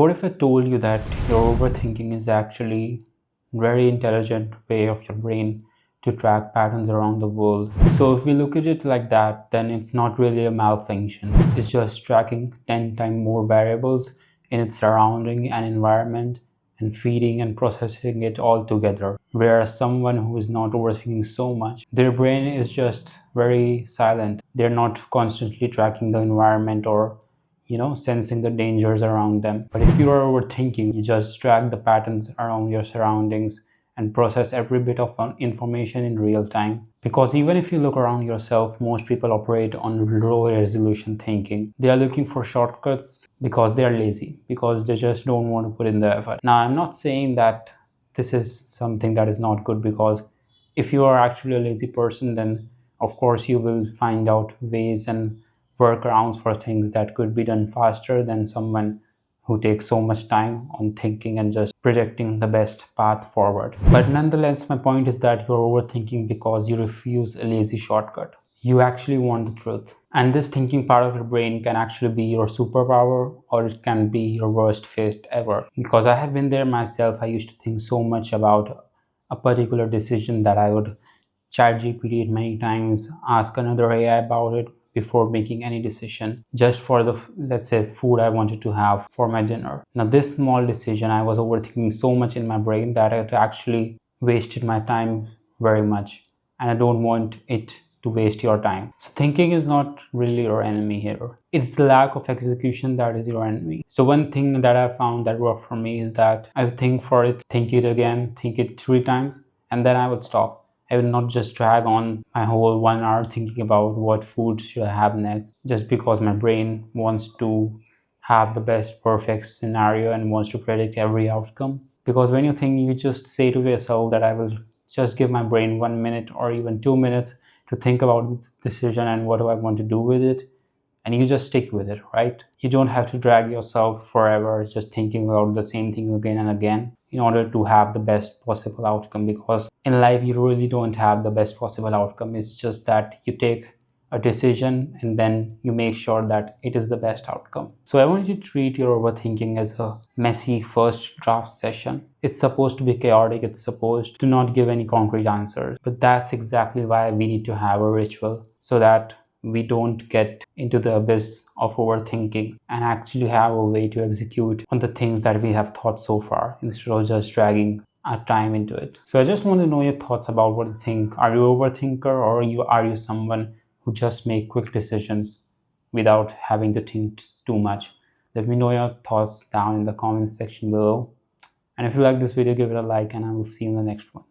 What if I told you that your overthinking is actually a very intelligent way of your brain to track patterns around the world? So if we look at it like that, then it's not really a malfunction. It's just tracking 10 times more variables in its surrounding and environment and feeding and processing it all together. Whereas someone who is not overthinking so much, their brain is just very silent. They're not constantly tracking the environment or sensing the dangers around them. But if you are overthinking, you just track the patterns around your surroundings and process every bit of information in real time. Because even if you look around yourself, most people operate on low resolution thinking. They are looking for shortcuts because they are lazy, because they just don't want to put in the effort. Now, I'm not saying that this is something that is not good, because if you are actually a lazy person, then of course you will find out ways and workarounds for things that could be done faster than someone who takes so much time on thinking and just projecting the best path forward. But nonetheless, my point is that you're overthinking because you refuse a lazy shortcut. You actually want the truth. And this thinking part of your brain can actually be your superpower, or it can be your worst fate ever. Because I have been there myself. I used to think so much about a particular decision that I would chat GPT it many times, ask another AI about it before making any decision, just for the, let's say, food I wanted to have for my dinner. Now, this small decision, I was overthinking so much in my brain that it actually wasted my time very much. And I don't want it to waste your time. So thinking is not really your enemy here. It's the lack of execution that is your enemy. So one thing that I found that worked for me is that I would think for it, think it again, think it 3 times, and then I would stop. I will not just drag on my whole 1 hour thinking about what food should I have next, just because my brain wants to have the best perfect scenario and wants to predict every outcome. Because when you think, you just say to yourself that I will just give my brain 1 minute or even 2 minutes to think about this decision and what do I want to do with it, and you just stick with it, right? You don't have to drag yourself forever just thinking about the same thing again and again in order to have the best possible outcome, because in life you really don't have the best possible outcome. It's just that you take a decision and then you make sure that it is the best outcome. So I want you to treat your overthinking as a messy first draft session. It's supposed to be chaotic, it's supposed to not give any concrete answers, but that's exactly why we need to have a ritual, so that we don't get into the abyss of overthinking and actually have a way to execute on the things that we have thought so far, instead of just dragging our time into it. So I just want to know your thoughts about what you think. Are you an overthinker, or are you someone who just make quick decisions without having to think too much? Let me know your thoughts down in the comments section below. And if you like this video, give it a like, and I will see you in the next one.